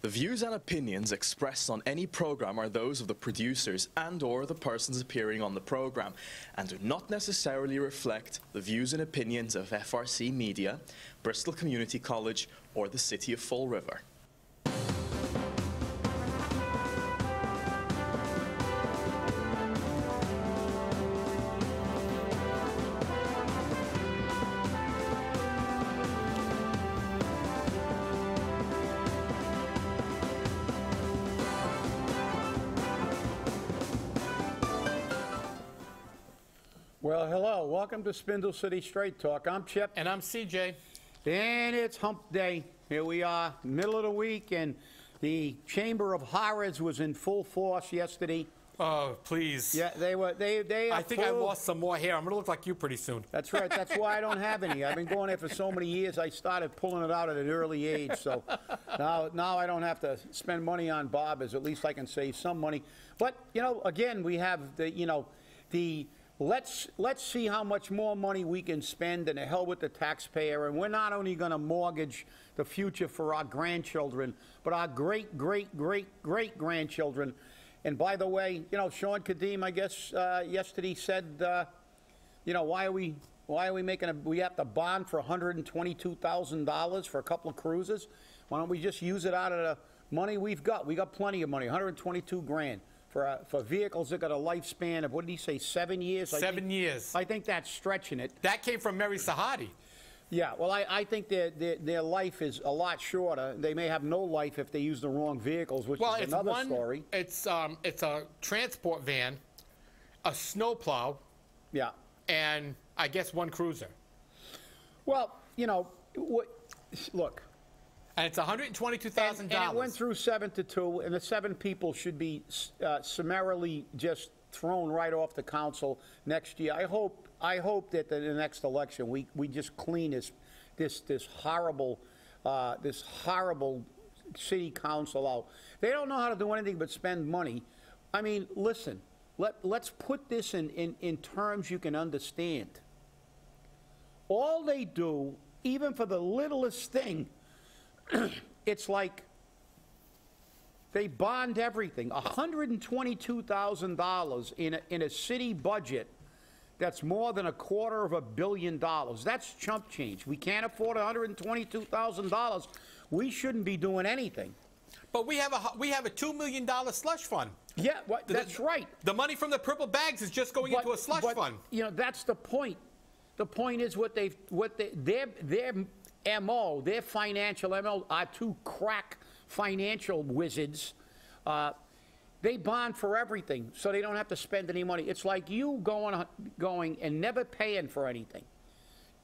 The views and opinions expressed on any program are those of the producers and/or the persons appearing on the program, and do not necessarily reflect the views and opinions of FRC Media, Bristol Community College, or the City of Fall River. Well, hello. Welcome to Spindle City Straight Talk. I'm Chip. And I'm CJ. And it's hump day. Here we are, middle of the week, and the Chamber of Horrors was in full force yesterday. Oh, please. Yeah, they were. They I think I lost some more hair. I'm going to look like you pretty soon. That's right. That's why I don't have any. I've been going there for so many years. I started pulling it out at an early age. So now I don't have to spend money on barbers. At least I can save some money. But, you know, again, we have the Let's see how much more money we can spend, and the hell with the taxpayer. And we're not only going to mortgage the future for our grandchildren, but our great-great-great-great-grandchildren. And by the way, you know, Sean Kadim, I guess, yesterday said, you know, why are we making we have to bond for $122,000 for a couple of cruises? Why don't we just use it out of the money we've got? We got plenty of money, 122 grand. For vehicles that got a lifespan of, what did he say, 7 years? 7 years. I think that's stretching it. That came from Mary Sahadi. Yeah, well, I think their life is a lot shorter. They may have no life if they use the wrong vehicles, which is another story. It's a transport van, a snowplow, yeah, and I guess one cruiser. Well, you know, look. And it's $122,000. And it went through 7-2, and the 7 people should be summarily just thrown right off the council next year. I hope that in the next election we just clean this horrible city council out. They don't know how to do anything but spend money. I mean, listen, let's put this in terms you can understand. All they do, even for the littlest thing, it's like they bond everything. $122,000 in a city budget that's more than $250 million. That's chump change. We can't afford $122,000. We shouldn't be doing anything. But we have a $2 million slush fund. Yeah, that's right. The money from the purple bags is just going into a slush fund. You know, that's the point. The point is their MO, their financial MO, are two crack financial wizards. They bond for everything, so they don't have to spend any money. It's like you going and never paying for anything.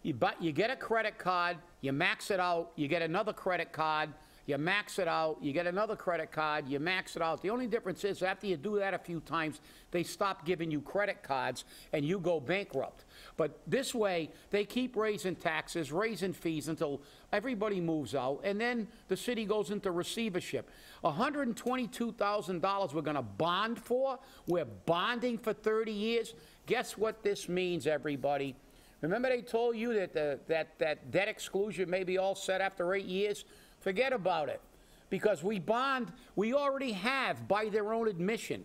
You get a credit card, you max it out, you get another credit card, you max it out, you get another credit card, you max it out. The only difference is after you do that a few times, they stop giving you credit cards and you go bankrupt. But this way, they keep raising taxes, raising fees until everybody moves out, and then the city goes into receivership. $122,000 we're going to bond for. We're bonding for 30 years. Guess what this means, everybody? Remember they told you that that debt exclusion may be all set after 8 years? Forget about it, because we already have, by their own admission,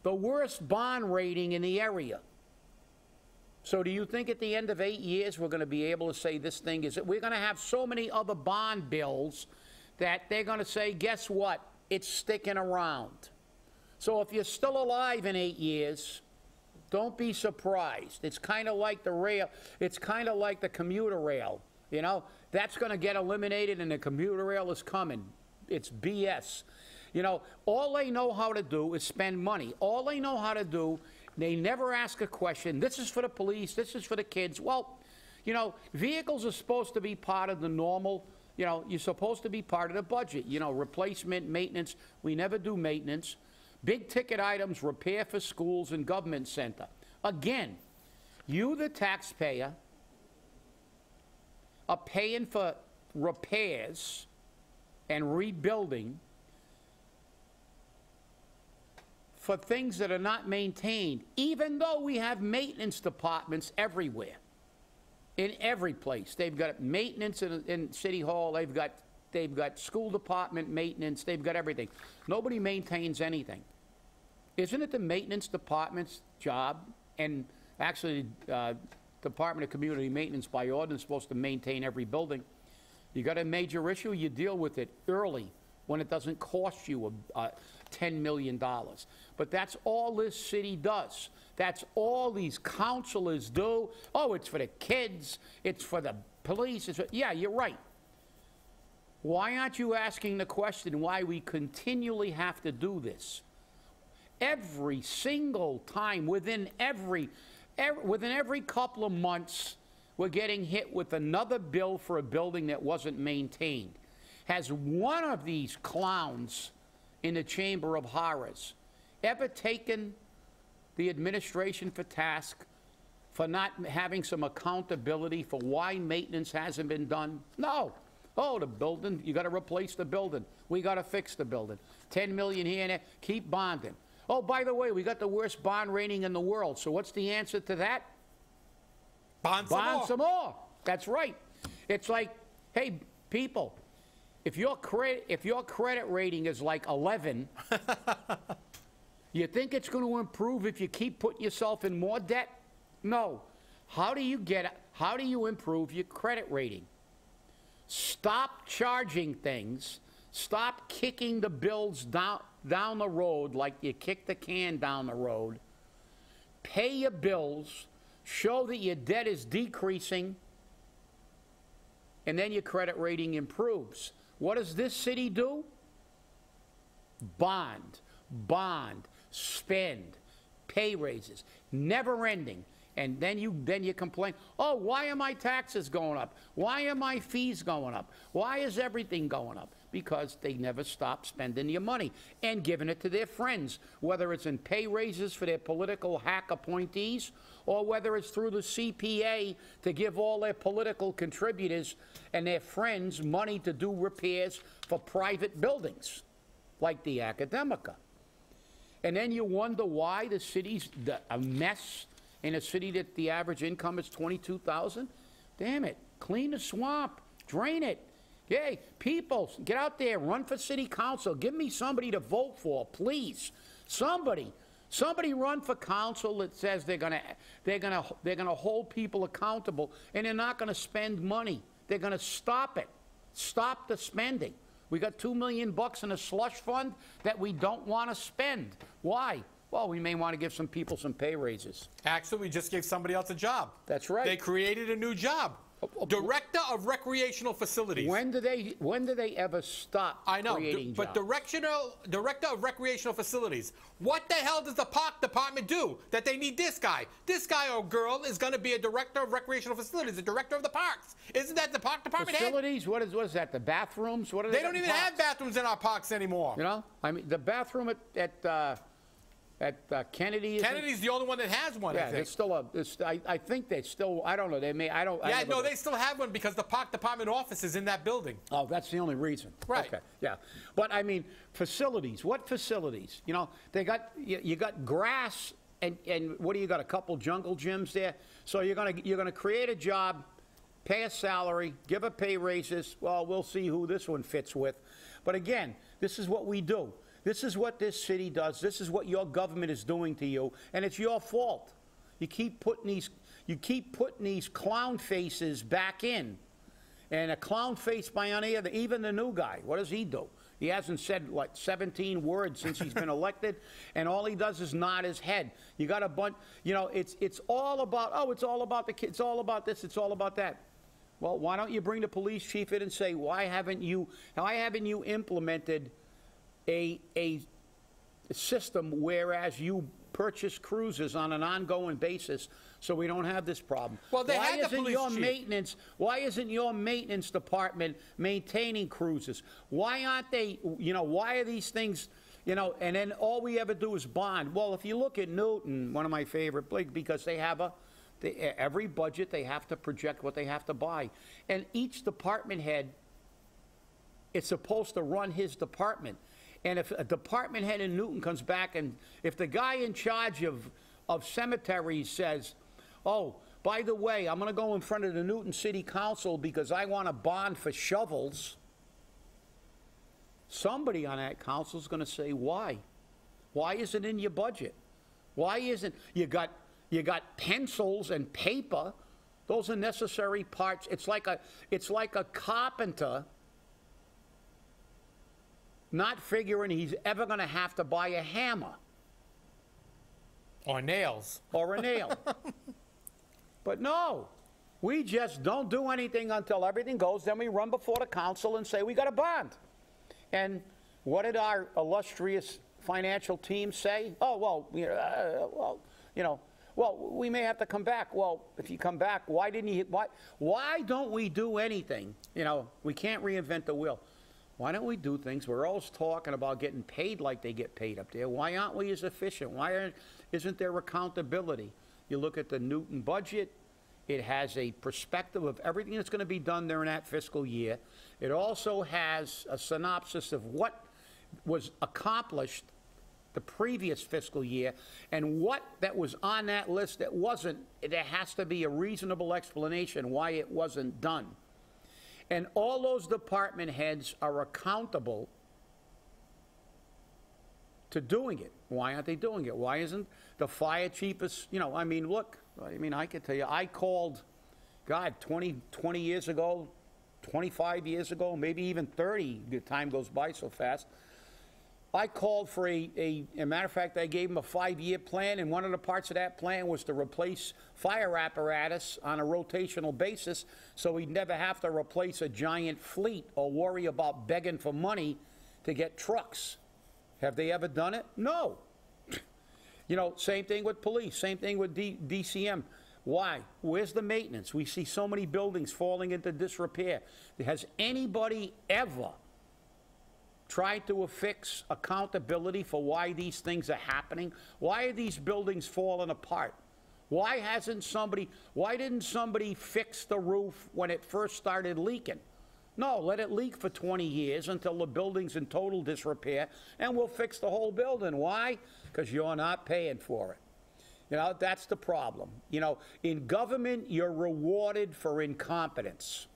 the worst bond rating in the area. So do you think at the end of 8 years we're going to be able to say this thing is, we're going to have so many other bond bills that they're going to say, guess what, it's sticking around. So if you're still alive in 8 years, don't be surprised. It's kind of like the rail, it's kind of like the commuter rail, you know? That's going to get eliminated, and the commuter rail is coming. It's BS. You know, all they know how to do is spend money. All they know how to do, they never ask a question. This is for the police. This is for the kids. Well, you know, vehicles are supposed to be part of the normal, you know, you're supposed to be part of the budget. You know, replacement, maintenance. We never do maintenance. Big ticket items, repair for schools and government center. Again, you, the taxpayer, are paying for repairs and rebuilding for things that are not maintained, even though we have maintenance departments everywhere, in every place. They've got maintenance in City Hall, they've got school department maintenance, they've got everything. Nobody maintains anything. Isn't it the maintenance department's job, and actually Department of Community Maintenance by ordinance is supposed to maintain every building? You got a major issue, you deal with it early when it doesn't cost you $10 million. But that's all this city does. That's all these councilors do. Oh, it's for the kids, it's for the police. Yeah, you're right. Why aren't you asking the question why we continually have to do this? Every single time, within every couple of months, we're getting hit with another bill for a building that wasn't maintained. Has one of these clowns in the Chamber of Horrors ever taken the administration for task for not having some accountability for why maintenance hasn't been done? No. Oh, the building, you got to replace the building. We got to fix the building. 10 million here and there, keep bonding. Oh, by the way, we got the worst bond rating in the world. So what's the answer to that? Bond some more. That's right. It's like, hey, people, if your credit rating is like 11, you think it's going to improve if you keep putting yourself in more debt? No. How do you improve your credit rating? Stop charging things. Stop kicking the bills down the road like you kick the can down the road. Pay your bills. Show that your debt is decreasing. And then your credit rating improves. What does this city do? Bond, spend, pay raises, never ending. And then you complain, oh, why are my taxes going up? Why are my fees going up? Why is everything going up? Because they never stop spending your money and giving it to their friends, whether it's in pay raises for their political hack appointees or whether it's through the CPA to give all their political contributors and their friends money to do repairs for private buildings like the Academica. And then you wonder why the city's a mess in a city that the average income is $22,000. Damn it, clean the swamp, drain it. Hey, people, get out there, run for city council. Give me somebody to vote for, please. Somebody run for council that says they're gonna hold people accountable, and they're not gonna spend money. They're gonna stop it. Stop the spending. We got $2 million in a slush fund that we don't want to spend. Why? Well, we may want to give some people some pay raises. Actually, we just gave somebody else a job. That's right. They created a new job. Director of Recreational Facilities. When do they ever stop creating but jobs? Director of Recreational Facilities. What the hell does the park department do that they need this guy? This guy or girl is going to be a director of recreational facilities, the director of the parks. Isn't that the park department facilities? What is that? The bathrooms? What are they don't even have bathrooms in our parks anymore. You know, I mean, the bathroom at Kennedy. Kennedy's the only one that has one. Yeah, I think. it's still I think they still. I don't know. They may. I don't. Yeah, no, they still have one because the park department office is in that building. Oh, that's the only reason. Right. Okay. Yeah, but I mean, facilities. What facilities? You know, they got you got grass and what do you got? A couple jungle gyms there. So you're gonna create a job, pay a salary, give a pay raises. Well, we'll see who this one fits with. But again, this is what we do. This is what this city does. This is what your government is doing to you, and it's your fault. You keep putting these clown faces back in, and a clown face by on here. Even the new guy, what does he do? He hasn't said like 17 words since he's been elected, and all he does is nod his head. You got a bunch. You know, it's all about. Oh, it's all about the kids. It's all about this. It's all about that. Well, why don't you bring the police chief in and say, why haven't you implemented a system whereas you purchase cruises on an ongoing basis so we don't have this problem? Well, they had the police chief. Why isn't your maintenance department maintaining cruises? Why aren't they, you know, why are these things, you know, and then all we ever do is bond? Well, if you look at Newton, one of my favorite, because they have every budget they have to project what they have to buy. And each department head is supposed to run his department. And if a department head in Newton comes back and if the guy in charge of cemeteries says, oh, by the way, I'm going to go in front of the Newton City Council because I want a bond for shovels, somebody on that council is going to say, why? Why isn't it in your budget? Why isn't, you got pencils and paper. Those are necessary parts. It's like a carpenter not figuring he's ever going to have to buy a hammer. Or nails. Or a nail. But no, we just don't do anything until everything goes. Then we run before the council and say we got a bond. And what did our illustrious financial team say? Oh, well, we may have to come back. Well, if you come back, why don't we do anything? We can't reinvent the wheel. Why don't we do things? We're always talking about getting paid like they get paid up there. Why aren't we as efficient? Isn't there accountability? You look at the Newton budget. It has a perspective of everything that's going to be done during that fiscal year. It also has a synopsis of what was accomplished the previous fiscal year and what that was on that list that wasn't. There has to be a reasonable explanation why it wasn't done. And all those department heads are accountable to doing it. Why aren't they doing it? Why isn't the fire chief, look, I can tell you, I called, God, 20 years ago, 25 years ago, maybe even 30, the time goes by so fast. I called for a matter of fact, I gave him a 5-year plan, and one of the parts of that plan was to replace fire apparatus on a rotational basis so he'd never have to replace a giant fleet or worry about begging for money to get trucks. Have they ever done it? No. Same thing with police, same thing with DCM. Why? Where's the maintenance? We see so many buildings falling into disrepair. Has anybody ever tried to affix accountability for why these things are happening? Why are these buildings falling apart? Why didn't somebody fix the roof when it first started leaking? No, let it leak for 20 years until the building's in total disrepair, and we'll fix the whole building. Why? Because you're not paying for it. That's the problem. In government, you're rewarded for incompetence.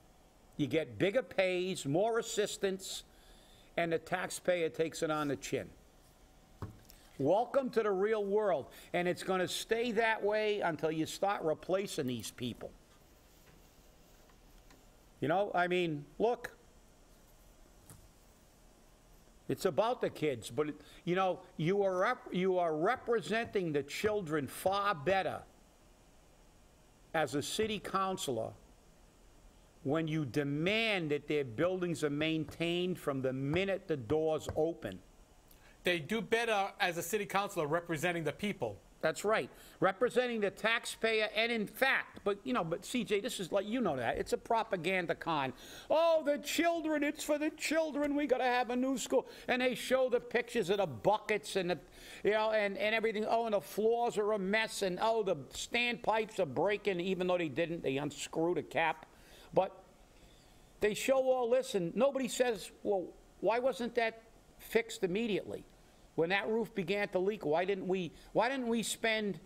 You get bigger pays, more assistance, and the taxpayer takes it on the chin. Welcome to the real world, and it's going to stay that way until you start replacing these people. Look, it's about the kids, but you are representing the children far better as a city councilor when you demand that their buildings are maintained from the minute the doors open. They do better as a city councilor representing the people. That's right. Representing the taxpayer, and in fact, but CJ, this is like, that. It's a propaganda con. Oh, the children, it's for the children. We got to have a new school. And they show the pictures of the buckets and and everything. Oh, and the floors are a mess. And oh, the standpipes are breaking, even though they didn't. They unscrewed a cap. But they show all this, and nobody says, well, why wasn't that fixed immediately? When that roof began to leak, why didn't we spend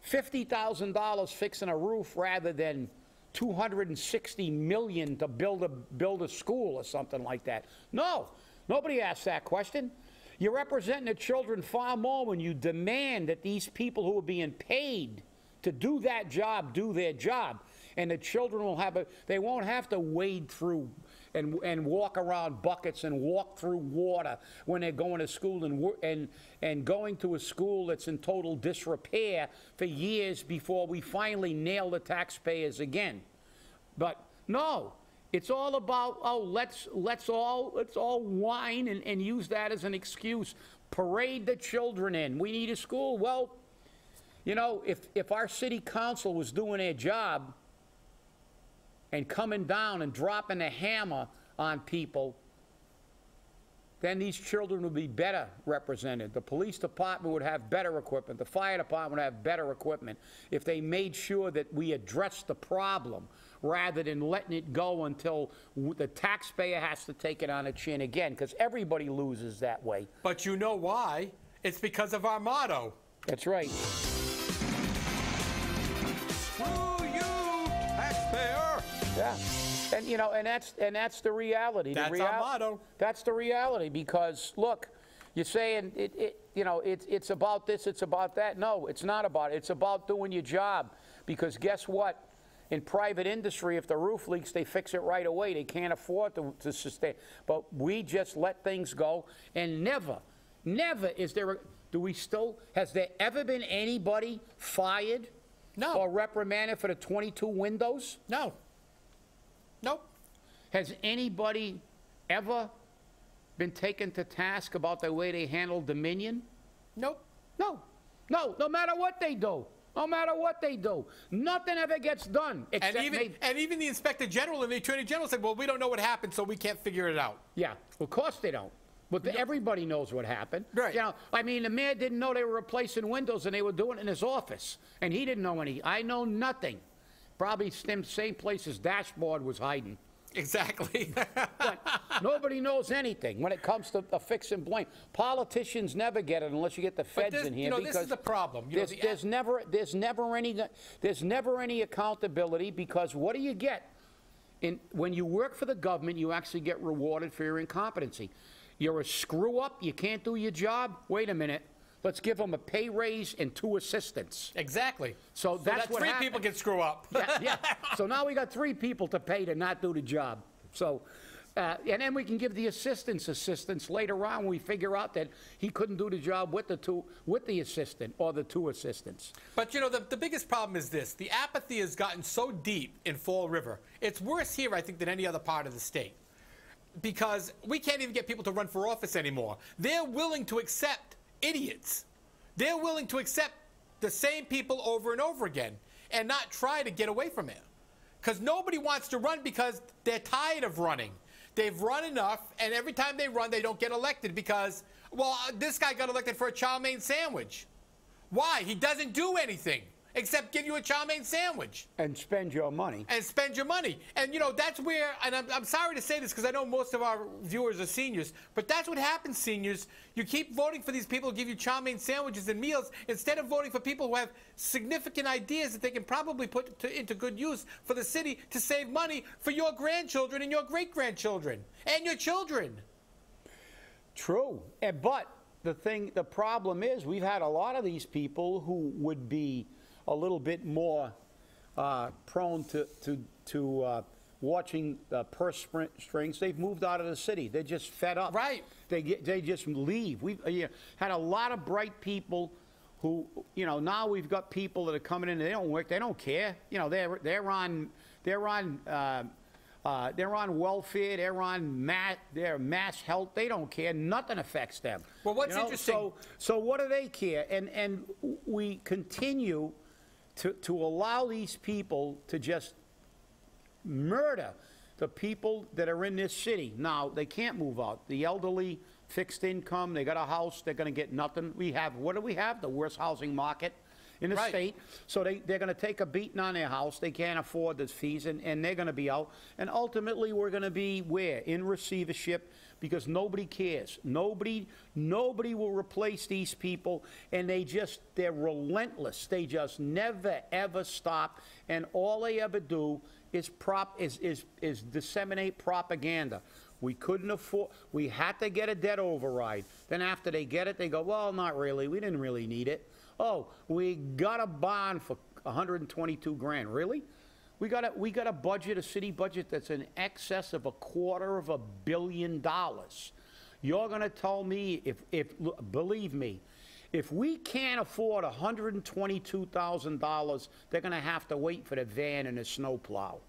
$50,000 fixing a roof rather than $260 million to build a school or something like that? No, nobody asked that question. You're representing the children far more when you demand that these people who are being paid to do that job do their job, and the children they won't have to wade through and walk around buckets and walk through water when they're going to school and going to a school that's in total disrepair for years before we finally nail the taxpayers again. But no, it's all about, let's all whine and use that as an excuse. Parade the children in. We need a school. Well, if our city council was doing their job and coming down and dropping a hammer on people, then these children would be better represented. The police department would have better equipment. The fire department would have better equipment if they made sure that we addressed the problem rather than letting it go until the taxpayer has to take it on the chin again, because everybody loses that way. But you know why? It's because of our motto. That's right. Screw you, taxpayer! Yeah. And you know, and that's the reality. That's our motto. That's the reality, because look, you're saying you know, it's about this, it's about that. No, it's not about it. It's about doing your job. Because guess what? In private industry, if the roof leaks, they fix it right away. They can't afford to sustain. But we just let things go, and never is there has there ever been anybody fired? No. Or reprimanded for the 22 windows? No. Nope. Has anybody ever been taken to task about the way they handled Dominion? Nope. No. No, no matter what they do. No matter what they do. Nothing ever gets done. And even the Inspector General and the Attorney General said, well, we don't know what happened, so we can't figure it out. Yeah, of course they don't. But everybody knows what happened. Right. You know, I mean, the mayor didn't know they were replacing windows, and they were doing it in his office. And he didn't know any. I know nothing. Probably same place his dashboard was hiding. Exactly. But nobody knows anything when it comes to fix and blame. Politicians never get it unless you get the feds in here. You know, because this is the problem. You there's never any accountability, because what do you get? When you work for the government, you actually get rewarded for your incompetency. You're a screw up, you can't do your job. Wait a minute. Let's give them a pay raise and 2 assistants. Exactly. So that's what 3 happened. people can screw up. Yeah. So now we got 3 people to pay to not do the job. So, and then we can give the assistants later on when we figure out that he couldn't do the job with the assistant or the 2 assistants. But, you know, the biggest problem is this. The apathy has gotten so deep in Fall River. It's worse here, I think, than any other part of the state. Because we can't even get people to run for office anymore. They're willing to accept idiots. They're willing to accept the same people over and over again and not try to get away from it. Because nobody wants to run because they're tired of running. They've run enough, and every time they run, they don't get elected because, well, this guy got elected for a chow mein sandwich. Why? He doesn't do anything except give you a chow mein sandwich. And spend your money. And spend your money. And, you know, that's where, and I'm sorry to say this because I know most of our viewers are seniors, but that's what happens, seniors. You keep voting for these people who give you chow mein sandwiches and meals instead of voting for people who have significant ideas that they can probably put into good use for the city to save money for your grandchildren and your great-grandchildren and your children. True. But the problem is we've had a lot of these people who would be a little bit more prone to watching purse strings. They've moved out of the city. They're just fed up. Right. They just leave. We've had a lot of bright people who, you know, now we've got people that are coming in and they don't work. They don't care. You know, they're on welfare. They're on mass health. They don't care. Nothing affects them. Well, what's interesting? So what do they care? And we continue to allow these people to just murder the people that are in this city. Now, they can't move out. The elderly, fixed income, they got a house, they're going to get nothing. What do we have? The worst housing market in the state. So they're going to take a beating on their house. They can't afford the fees, and they're going to be out. And ultimately, we're going to be where? In receivership, because nobody cares. Nobody will replace these people, and they're relentless. They just never, ever stop, and all they ever do is disseminate propaganda. We couldn't afford, we had to get a debt override. Then after they get it, they go, well, not really. We didn't really need it. Oh, we got a bond for 122 grand. Really? We got a budget, a city budget that's in excess of $250 million. You're going to tell me, believe me, if we can't afford $122,000, they're going to have to wait for the van and the snowplow.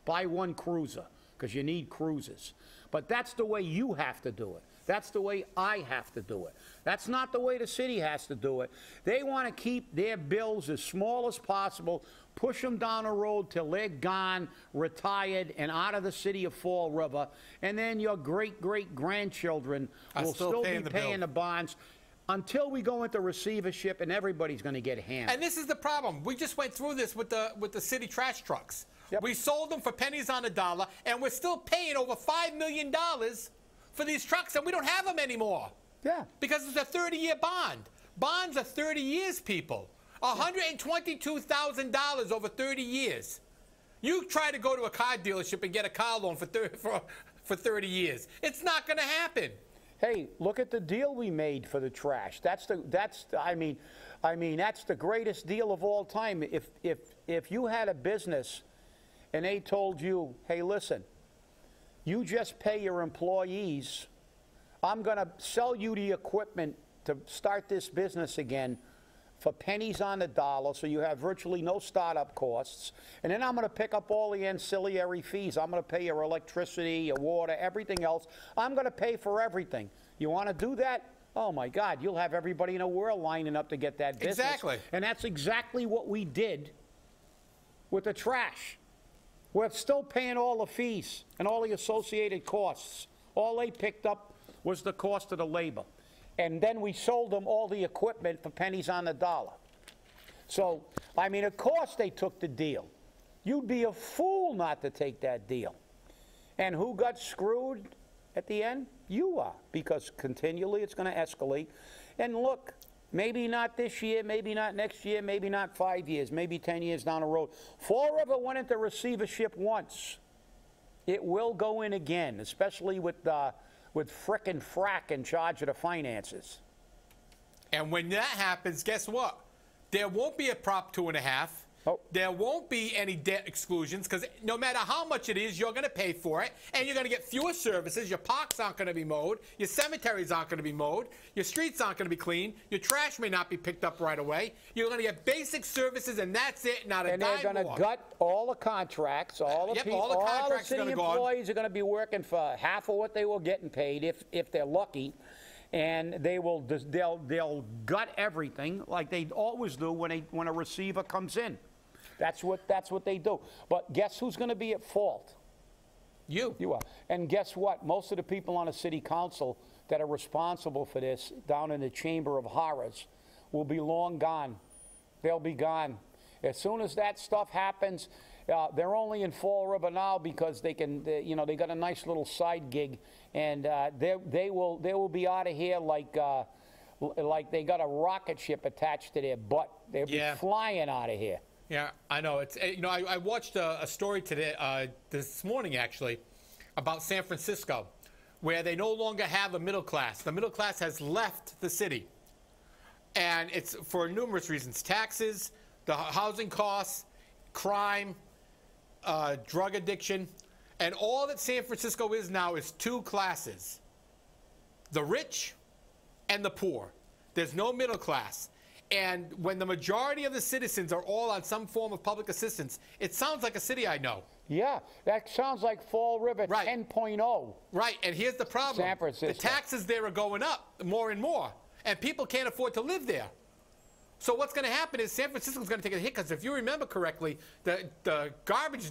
Buy one cruiser, because you need cruisers. But that's the way you have to do it. That's the way I have to do it. That's not the way the city has to do it. They want to keep their bills as small as possible, push them down the road till they're gone, retired, and out of the city of Fall River, and then your great-great-grandchildren will still be paying the bonds until we go into receivership, and everybody's going to get hammered. And this is the problem. We just went through this with the city trash trucks. Yep. We sold them for pennies on the dollar, and we're still paying over $5 million for these trucks, and we don't have them anymore. Yeah. Because it's a 30-year bond. Bonds are 30 years, people. $122,000 over 30 years. You try to go to a car dealership and get a car loan for 30 years. It's not going to happen. Hey, look at the deal we made for the trash. I mean, that's the greatest deal of all time. If you had a business and they told you, hey, listen, you just pay your employees, I'm going to sell you the equipment to start this business again for pennies on the dollar, so you have virtually no startup costs, and then I'm going to pick up all the ancillary fees. I'm going to pay your electricity, your water, everything else. I'm going to pay for everything. You want to do that? Oh my God, you'll have everybody in the world lining up to get that business. Exactly. And that's exactly what we did with the trash. We're still paying all the fees and all the associated costs. All they picked up was the cost of the labor. And then we sold them all the equipment for pennies on the dollar. So, I mean, of course they took the deal. You'd be a fool not to take that deal. And who got screwed at the end? You are, because continually it's going to escalate. And look, maybe not this year, maybe not next year, maybe not 5 years, maybe 10 years down the road. Fall River went into receivership once. It will go in again, especially with frickin' Frack in charge of the finances. And when that happens, guess what? There won't be a Prop 2.5. Oh. There won't be any debt exclusions, because no matter how much it is, you're going to pay for it, and you're going to get fewer services. Your parks aren't going to be mowed. Your cemeteries aren't going to be mowed. Your streets aren't going to be clean. Your trash may not be picked up right away. You're going to get basic services, and that's it, not a dime more. And they're going to gut all the contracts, all the Yep, people, all the contracts city are gonna go on. employees are going to be working for half of what they were getting paid, if they're lucky. And they'll gut everything like they always do when a receiver comes in. That's what they do. But guess who's going to be at fault? You. You are. And guess what? Most of the people on the city council that are responsible for this down in the Chamber of Horrors will be long gone. They'll be gone. As soon as that stuff happens, they're only in Fall River now because they got a nice little side gig, and they will be out of here like they got a rocket ship attached to their butt. They'll be flying out of here. Yeah, I know. It's I watched a story today, this morning actually, about San Francisco, where they no longer have a middle class. The middle class has left the city, and it's for numerous reasons: taxes, the housing costs, crime, drug addiction, and all that San Francisco is now is two classes: the rich and the poor. There's no middle class. And when the majority of the citizens are all on some form of public assistance, it sounds like a city I know. Yeah, that sounds like Fall River 10.0. Right, and here's the problem. San Francisco. The taxes there are going up more and more, and people can't afford to live there. So what's going to happen is San Francisco's going to take a hit, because if you remember correctly, the garbage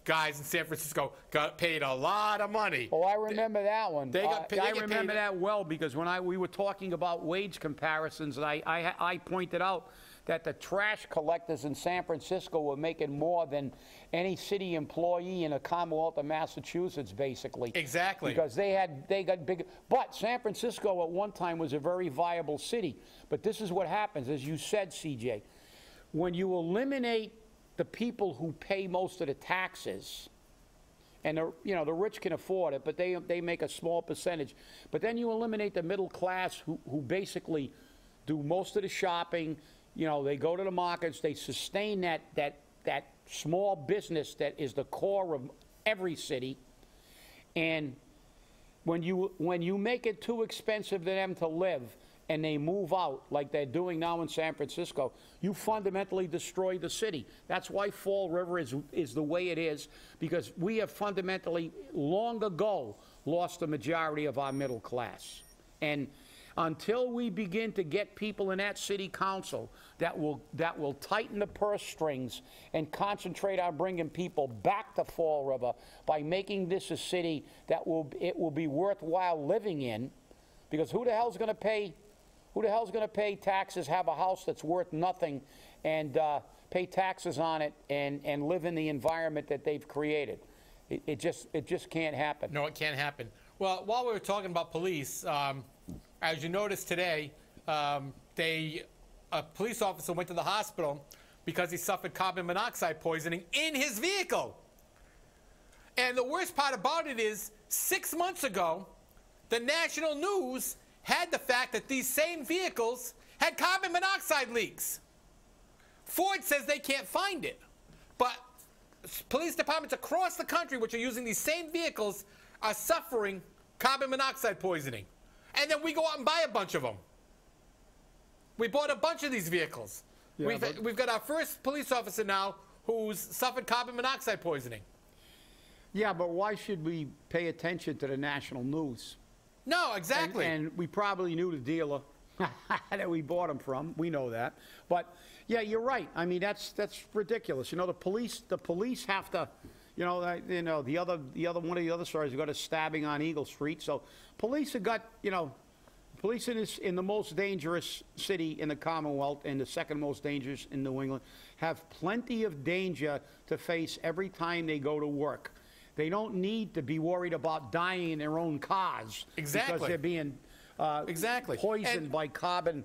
guys in San Francisco got paid a lot of money. Oh, I remember that one. I remember that well, because when we were talking about wage comparisons, and I pointed out that the trash collectors in San Francisco were making more than any city employee in the Commonwealth of Massachusetts, basically. Exactly. Because they got big. But San Francisco at one time was a very viable city. But this is what happens, as you said, CJ. When you eliminate the people who pay most of the taxes, and the rich can afford it, but they make a small percentage. But then you eliminate the middle class who basically do most of the shopping. They go to the markets, they sustain that small business that is the core of every city. And when you make it too expensive for them to live, and they move out like they're doing now in San Francisco, you fundamentally destroy the city. That's why Fall River is the way it is, because we have fundamentally, long ago, lost the majority of our middle class. And until we begin to get people in that city council that will tighten the purse strings and concentrate on bringing people back to Fall River by making this a city that will be worthwhile living in, because who the hell's going to pay taxes, have a house that's worth nothing, and pay taxes on it and live in the environment that they've created? It just can't happen. No, it can't happen. Well, while we were talking about police, as you noticed today, a police officer went to the hospital because he suffered carbon monoxide poisoning in his vehicle. And the worst part about it is, 6 months ago, the national news had the fact that these same vehicles had carbon monoxide leaks. Ford says they can't find it. But police departments across the country, which are using these same vehicles, are suffering carbon monoxide poisoning. And then we go out and buy a bunch of them. We bought a bunch of these vehicles. Yeah, We've got our first police officer now who's suffered carbon monoxide poisoning. Yeah, but why should we pay attention to the national news? No, exactly. And we probably knew the dealer that we bought them from. We know that. But yeah, you're right. I mean, that's ridiculous. You know, the police have to. One of the other stories, we got a stabbing on Eagle Street. So police have got, police in the most dangerous city in the Commonwealth and the second most dangerous in New England have plenty of danger to face every time they go to work. They don't need to be worried about dying in their own cars. Exactly. Because they're being poisoned by carbon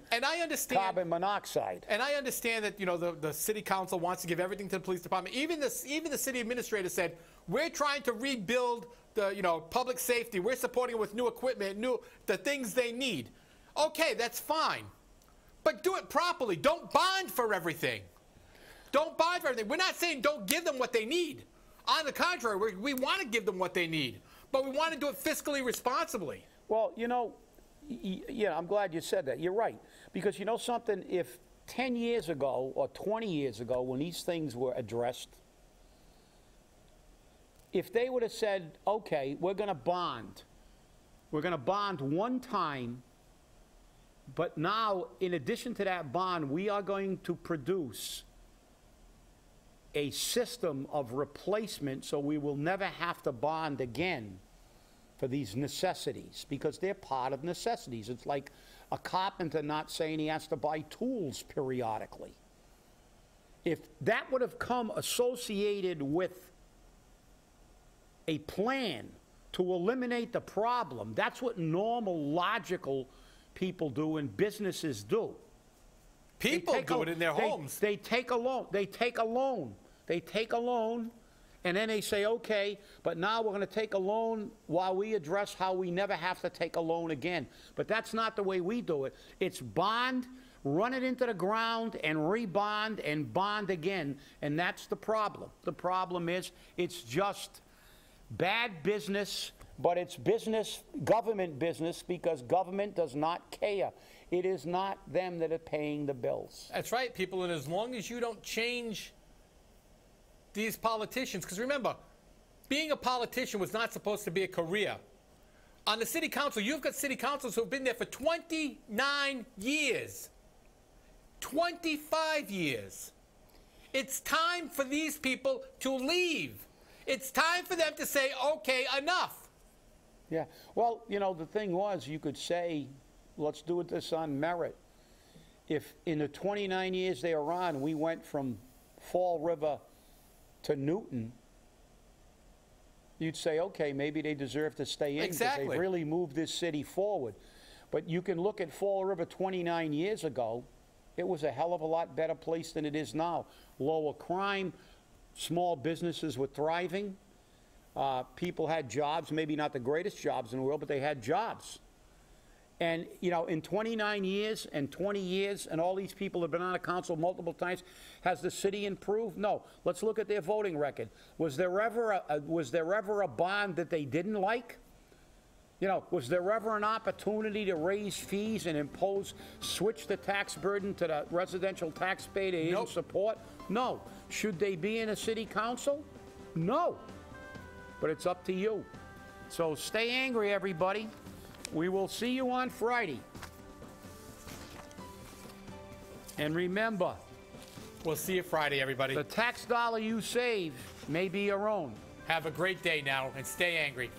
monoxide. And I understand that the city council wants to give everything to the police department. Even the city administrator said, we're trying to rebuild the public safety. We're supporting it with new equipment, the things they need. Okay, that's fine, but do it properly. Don't bond for everything. Don't bond for everything. We're not saying don't give them what they need. On the contrary, we want to give them what they need, but we want to do it fiscally responsibly. Well, yeah, I'm glad you said that. You're right. Because you know something? If 10 years ago or 20 years ago when these things were addressed, if they would have said, okay, we're going to bond one time, but now, in addition to that bond, we are going to produce a system of replacement so we will never have to bond again for these necessities, because they're part of necessities. It's like a carpenter not saying he has to buy tools periodically. If that would have come associated with a plan to eliminate the problem, that's what normal, logical people do and businesses do. People do it in their homes. They take a loan. They take a loan. They take a loan, and then they say, okay, but now we're going to take a loan while we address how we never have to take a loan again. But that's not the way we do it. It's bond, run it into the ground, and rebond and bond again, and that's the problem. The problem is it's just bad business, but it's business, government business, because government does not care. It is not them that are paying the bills. That's right, people, and as long as you don't change these politicians, because remember, being a politician was not supposed to be a career. On the city council, you've got city councils who have been there for 29 years. 25 years. It's time for these people to leave. It's time for them to say, okay, enough. Yeah, well, the thing was, you could say, let's do this on merit. If in the 29 years they were on, we went from Fall River to Newton, you'd say, okay, maybe they deserve to stay in because they really moved this city forward. But you can look at Fall River 29 years ago. It was a hell of a lot better place than it is now. Lower crime, small businesses were thriving. People had jobs, maybe not the greatest jobs in the world, but they had jobs. And, in 29 years and 20 years, and all these people have been on a council multiple times, has the city improved? No. Let's look at their voting record. Was there ever a bond that they didn't like? Was there ever an opportunity to raise fees and switch the tax burden to the residential taxpayer they didn't support? No. Should they be in a city council? No. But it's up to you. So stay angry, everybody. We will see you on Friday. And remember, we'll see you Friday, everybody. The tax dollar you save may be your own. Have a great day now, and stay angry.